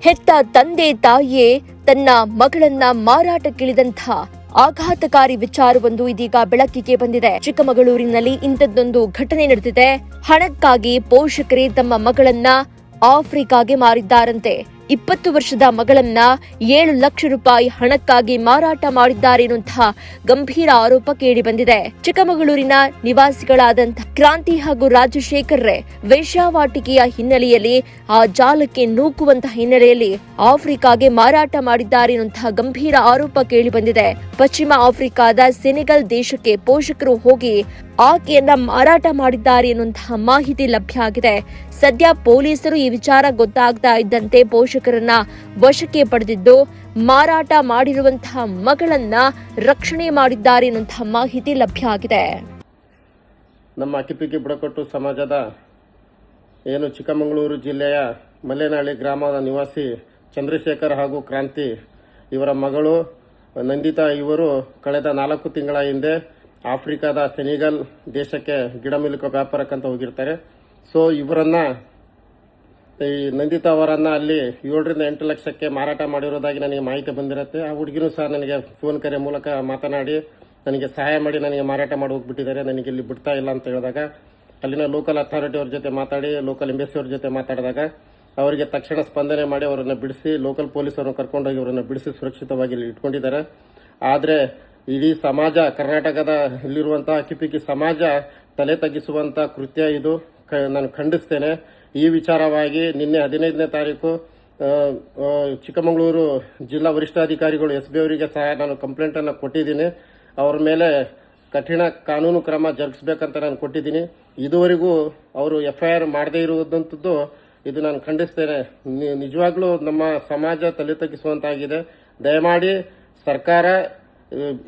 ಹೆತ್ತ ತಂದೆ ತಾಯಿಯೇ ತನ್ನ ಮಗಳನ್ನ ಮಾರಾಟಕ್ಕಿಳಿದಂಥ ಆಘಾತಕಾರಿ ವಿಚಾರವೊಂದು ಇದೀಗ ಬೆಳಕಿಗೆ ಬಂದಿದೆ. ಚಿಕ್ಕಮಗಳೂರಿನಲ್ಲಿ ಇಂಥದ್ದೊಂದು ಘಟನೆ ನಡೆದಿದೆ. ಹಣಕ್ಕಾಗಿ ಪೋಷಕರೇ ತಮ್ಮ ಮಗಳನ್ನ ಆಫ್ರಿಕಾಗೆ ಮಾರಿದ್ದಾರಂತೆ. 20 ವರ್ಷದ ಮಗಳನ್ನ 7 ಲಕ್ಷ ರೂಪಾಯಿ ಹಣಕ್ಕಾಗಿ ಮಾರಾಟ ಮಾಡಿದ್ದಾರೆ ಎನ್ನುವಂತಹ ಗಂಭೀರ ಆರೋಪ ಕೇಳಿ ಬಂದಿದೆ. ಚಿಕ್ಕಮಗಳೂರಿನ ನಿವಾಸಿಗಳಾದಂತಹ ಕ್ರಾಂತಿ ಹಾಗೂ ರಾಜಶೇಖರ್ ರೇ ವೇಶ್ಯಾವಾಟಿಕೆಯ ಹಿನ್ನೆಲೆಯಲ್ಲಿ ಆ ಜಾಲಕ್ಕೆ ನೂಕುವಂತಹ ಹಿನ್ನೆಲೆಯಲ್ಲಿ ಆಫ್ರಿಕಾಗೆ ಮಾರಾಟ ಮಾಡಿದ್ದಾರೆ ಎನ್ನುವಂತಹ ಗಂಭೀರ ಆರೋಪ ಕೇಳಿ ಬಂದಿದೆ. ಪಶ್ಚಿಮ ಆಫ್ರಿಕಾದ ಸೆನೆಗಲ್ ದೇಶಕ್ಕೆ ಪೋಷಕರು ಹೋಗಿ ಆಕೆಯನ್ನ ಮಾರಾಟ ಮಾಡಿದ್ದಾರೆ ಎನ್ನುವಂತಹ ಮಾಹಿತಿ ಲಭ್ಯ ಆಗಿದೆ. ಸದ್ಯ ಪೊಲೀಸರು ಈ ವಿಚಾರ ಗೊತ್ತಾಗ್ತಾ ಇದ್ದಂತೆ ಪೋಷಕರನ್ನ ವಶಕ್ಕೆ ಪಡೆದಿದ್ದು ಮಾರಾಟ ಮಾಡಿರುವಂತಹ ಮಗಳನ್ನ ರಕ್ಷಣೆ ಮಾಡಿದ್ದಾರೆ ಎನ್ನುವಂತಹ ಮಾಹಿತಿ ಲಭ್ಯ ಆಗಿದೆ. ನಮ್ಮ ಅಕ್ಕಿಪಿಕ್ಕಿ ಬುಡಕಟ್ಟು ಸಮಾಜದ ಏನು ಚಿಕ್ಕಮಗಳೂರು ಜಿಲ್ಲೆಯ ಮಲ್ಲೇನಹಳ್ಳಿ ಗ್ರಾಮದ ನಿವಾಸಿ ಚಂದ್ರಶೇಖರ್ ಹಾಗೂ ಕ್ರಾಂತಿ ಇವರ ಮಗಳು ನಂದಿತಾ ಇವರು ಕಳೆದ 4 ತಿಂಗಳ ಹಿಂದೆ ಆಫ್ರಿಕಾದ ಸೆನೆಗಲ್ ದೇಶಕ್ಕೆ ಗಿಡಮೂಲಿಕೆ ವ್ಯಾಪಾರಕ್ಕಂತ ಹೋಗಿರ್ತಾರೆ. ಸೊ ಇವರನ್ನ ಈ ನಂದಿತಾ ಅವರನ್ನ ಅಲ್ಲಿ 7 ರಿಂದ 8 ಲಕ್ಷಕ್ಕೆ ಮಾರಾಟ ಮಾಡಿರೋದಾಗಿ ನನಗೆ ಮಾಹಿತಿ ಬಂದಿರುತ್ತೆ. ಆ ಹುಡುಗಿನೂ ಸಹ ನನಗೆ ಫೋನ್ ಕರೆ ಮೂಲಕ ಮಾತನಾಡಿ ನನಗೆ ಸಹಾಯ ಮಾಡಿ ನನಗೆ ಮಾರಾಟ ಮಾಡಿ ಹೋಗ್ಬಿಟ್ಟಿದ್ದಾರೆ, ನನಗೆ ಇಲ್ಲಿ ಬಿಡ್ತಾ ಇಲ್ಲ ಅಂತ ಹೇಳಿದಾಗ ಅಲ್ಲಿನ ಲೋಕಲ್ ಅಥಾರಿಟಿ ಅವ್ರ ಜೊತೆ ಮಾತಾಡಿ ಲೋಕಲ್ ಎಂಬಸಿ ಅವ್ರ ಜೊತೆ ಮಾತಾಡಿದಾಗ ಅವರಿಗೆ ತಕ್ಷಣ ಸ್ಪಂದನೆ ಮಾಡಿ ಅವರನ್ನು ಬಿಡಿಸಿ ಲೋಕಲ್ ಪೊಲೀಸರನ್ನು ಕರ್ಕೊಂಡೋಗಿ ಅವರನ್ನು ಬಿಡಿಸಿ ಸುರಕ್ಷಿತವಾಗಿ ಇಲ್ಲಿ ಇಟ್ಕೊಂಡಿದ್ದಾರೆ. ಆದರೆ ಇಡೀ ಸಮಾಜ ಕರ್ನಾಟಕದಲ್ಲಿರುವಂತಹ ಅಕ್ಕಿಪಿಕ್ಕಿ ಸಮಾಜ ತಲೆ ತಗ್ಗಿಸುವಂತಹ ಕೃತ್ಯ ಇದು. ನಾನು ಖಂಡಿಸ್ತೇನೆ. ಈ ವಿಚಾರವಾಗಿ ನಿನ್ನೆ 15ನೇ ತಾರೀಕು ಚಿಕ್ಕಮಗಳೂರು ಜಿಲ್ಲಾ ವರಿಷ್ಠಾಧಿಕಾರಿಗಳು SB ಅವರಿಗೆ ಸಹ ನಾನು ಕಂಪ್ಲೇಂಟ್ ಅನ್ನು ಕೊಟ್ಟಿದ್ದೀನಿ. ಅವರ ಮೇಲೆ ಕಠಿಣ ಕಾನೂನು ಕ್ರಮ ಜರುಗಿಸಬೇಕಂತ ನಾನು ಕೊಟ್ಟಿದ್ದೀನಿ. ಇದುವರೆಗೂ ಅವರು FIR ಮಾಡದೇ ಇರುವುದಂತದ್ದು ಇದು ನಾನು ಖಂಡಿಸ್ತೇನೆ. ನಿಜವಾಗ್ಲೂ ನಮ್ಮ ಸಮಾಜ ತಲೆ ತಗ್ಗಿಸುವಂತಾಗಿದೆ. ದಯಮಾಡಿ ಸರ್ಕಾರ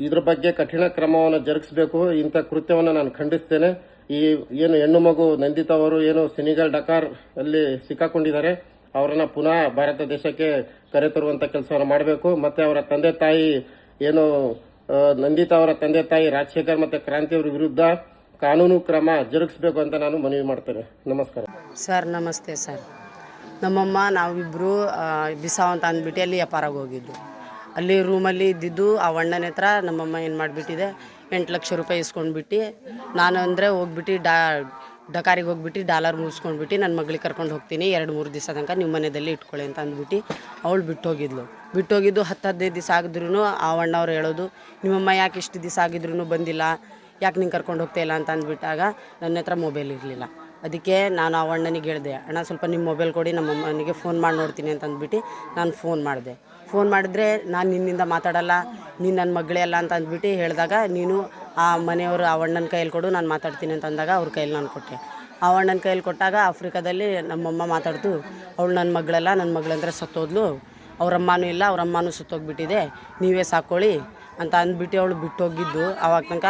ಇದ್ರ ಬಗ್ಗೆ ಕಠಿಣ ಕ್ರಮವನ್ನು ಜರುಗಿಸಬೇಕು. ಇಂಥ ಕೃತ್ಯವನ್ನು ನಾನು ಖಂಡಿಸ್ತೇನೆ. ಈ ಏನು ಹೆಣ್ಣು ಮಗು ನಂದಿತಾ ಅವರು ಏನು ಸೆನೆಗಲ್ ಡಕಾರ್ ಅಲ್ಲಿ ಸಿಕ್ಕಾಕೊಂಡಿದ್ದಾರೆ, ಅವರನ್ನ ಪುನಃ ಭಾರತ ದೇಶಕ್ಕೆ ಕರೆತರುವಂತ ಕೆಲಸವನ್ನು ಮಾಡಬೇಕು. ಮತ್ತೆ ಅವರ ತಂದೆ ತಾಯಿ ಏನು ನಂದಿತಾ ಅವರ ತಂದೆ ತಾಯಿ ರಾಜಶೇಖರ್ ಮತ್ತೆ ಕ್ರಾಂತಿ ಅವರ ವಿರುದ್ಧ ಕಾನೂನು ಕ್ರಮ ಜರುಗಿಸಬೇಕು ಅಂತ ನಾನು ಮನವಿ ಮಾಡ್ತೇನೆ. ನಮಸ್ಕಾರ ಸರ್. ನಮಸ್ತೆ ಸರ್. ನಮ್ಮಮ್ಮ ನಾವಿಬ್ಬರು ಬಿಸಾವ್ ಅಂತ ಅಂದ್ಬಿಟ್ಟು ಅಲ್ಲಿ ವ್ಯಾಪಾರಾಗ ಹೋಗಿದ್ದು. ಅಲ್ಲಿ ರೂಮಲ್ಲಿ ಇದ್ದಿದ್ದು ಆ ಅಣ್ಣನ ಹತ್ರ ನಮ್ಮಮ್ಮ ಏನು ಮಾಡಿಬಿಟ್ಟಿದೆ 8 ಲಕ್ಷ ರೂಪಾಯಿ ಇಸ್ಕೊಂಡ್ಬಿಟ್ಟು ನಾನು ಅಂದರೆ ಹೋಗ್ಬಿಟ್ಟು ಡಕಾರಿಗೆ ಹೋಗ್ಬಿಟ್ಟು ಡಾಲರ್ ಮುಗಿಸ್ಕೊಂಡ್ಬಿಟ್ಟು ನನ್ನ ಮಗಳಿಗೆ ಕರ್ಕೊಂಡು ಹೋಗ್ತೀನಿ 2-3 ದಿವಸ ತನಕ ನಿಮ್ಮ ಮನೆಯಲ್ಲಿ ಇಟ್ಕೊಳ್ಳಿ ಅಂತ ಅಂದ್ಬಿಟ್ಟು ಅವಳು ಬಿಟ್ಟೋಗಿದ್ದು 10-15 ದಿವಸ ಆಗಿದ್ರು ಆ ಅಣ್ಣವ್ರು ಹೇಳೋದು ನಿಮ್ಮಮ್ಮ ಯಾಕೆ ಇಷ್ಟು ದಿವಸ ಆಗಿದ್ರು ಬಂದಿಲ್ಲ, ಯಾಕೆ ನಿಂಗೆ ಕರ್ಕೊಂಡು ಹೋಗ್ತಾ ಇಲ್ಲ ಅಂತ ಅಂದ್ಬಿಟ್ಟಾಗ ನನ್ನ ಹತ್ರ ಮೊಬೈಲ್ ಇರಲಿಲ್ಲ. ಅದಕ್ಕೆ ನಾನು ಆ ಅಣ್ಣನಿಗೆ ಹೇಳಿದೆ, ಅಣ್ಣ ಸ್ವಲ್ಪ ನಿಮ್ಮ ಮೊಬೈಲ್ ಕೊಡಿ, ನಮ್ಮ ಅಮ್ಮನಿಗೆ ಫೋನ್ ಮಾಡಿ ನೋಡ್ತೀನಿ ಅಂತ ಅಂದ್ಬಿಟ್ಟು ನಾನು ಫೋನ್ ಮಾಡಿದ್ರೆ ನಾನು ನಿನ್ನಿಂದ ಮಾತಾಡಲ್ಲ, ನೀನು ನನ್ನ ಮಗಳೇ ಅಲ್ಲ ಅಂತ ಅಂದ್ಬಿಟ್ಟು ಹೇಳಿದಾಗ ನೀನು ಆ ಮನೆಯವರು ಆ ಅಣ್ಣನ ಕೈಯಲ್ಲಿ ಕೊಡು ನಾನು ಮಾತಾಡ್ತೀನಿ ಅಂತ ಅಂದಾಗ ಅವ್ರ ಕೈಯಲ್ಲಿ ನಾನು ಕೊಟ್ಟೆ. ಆ ಅಣ್ಣನ ಕೈಯಲ್ಲಿ ಕೊಟ್ಟಾಗ ಆಫ್ರಿಕಾದಲ್ಲಿ ನಮ್ಮಮ್ಮ ಮಾತಾಡ್ತು, ಅವಳು ನನ್ನ ಮಗಳಲ್ಲ, ನನ್ನ ಮಗಳಂದ್ರೆ ಸತ್ತೋದ್ಲು, ಅವರಮ್ಮನೂ ಇಲ್ಲ, ಅವರಮ್ಮನೂ ಸತ್ತೋಗ್ಬಿಟ್ಟಿದೆ, ನೀವೇ ಸಾಕೊಳ್ಳಿ ಅಂತ ಅಂದ್ಬಿಟ್ಟು ಅವಳು ಬಿಟ್ಟೋಗಿದ್ದು. ಆವಾಗ ತನಕ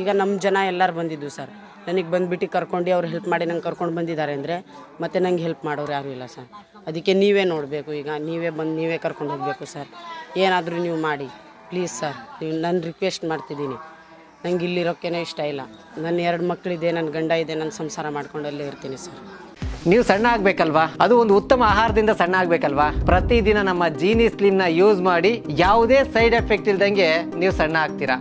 ಈಗ ನಮ್ಮ ಜನ ಎಲ್ಲರೂ ಬಂದಿದ್ದು ಸರ್. ನನಗೆ ಬಂದುಬಿಟ್ಟು ಕರ್ಕೊಂಡು ಅವ್ರು ಹೆಲ್ಪ್ ಮಾಡಿ ನಂಗೆ ಕರ್ಕೊಂಡು ಬಂದಿದ್ದಾರೆ ಅಂದರೆ ಮತ್ತೆ ನಂಗೆ ಹೆಲ್ಪ್ ಮಾಡೋರು ಯಾರೂ ಇಲ್ಲ ಸರ್. ಅದಕ್ಕೆ ನೀವೇ ನೋಡಬೇಕು, ಈಗ ನೀವೇ ಬಂದು ನೀವೇ ಕರ್ಕೊಂಡು ಹೋಗಬೇಕು ಸರ್. ಏನಾದರೂ ನೀವು ಮಾಡಿ ಪ್ಲೀಸ್ ಸರ್. ನೀವು ನಾನು ರಿಕ್ವೆಸ್ಟ್ ಮಾಡ್ತಿದ್ದೀನಿ. ನಂಗೆ ಇಲ್ಲಿರೋಕ್ಕೇನೆ ಇಷ್ಟ ಇಲ್ಲ. ನನ್ನ 2 ಮಕ್ಕಳಿದೆ, ನನ್ನ ಗಂಡ ಇದೆ, ನನ್ನ ಸಂಸಾರ ಮಾಡ್ಕೊಂಡು ಅಲ್ಲೇ ಇರ್ತೀನಿ ಸರ್. ನೀವು ಸಣ್ಣ ಆಗಬೇಕಲ್ವಾ? ಅದು ಒಂದು ಉತ್ತಮ ಆಹಾರದಿಂದ ಸಣ್ಣ ಆಗಬೇಕಲ್ವಾ? ಪ್ರತಿದಿನ ನಮ್ಮ ಜೀನಿ ಸ್ಲಿಮ್ನ ಯೂಸ್ ಮಾಡಿ ಯಾವುದೇ ಸೈಡ್ ಎಫೆಕ್ಟ್ ಇಲ್ದಂಗೆ ನೀವು ಸಣ್ಣ ಆಗ್ತೀರಾ.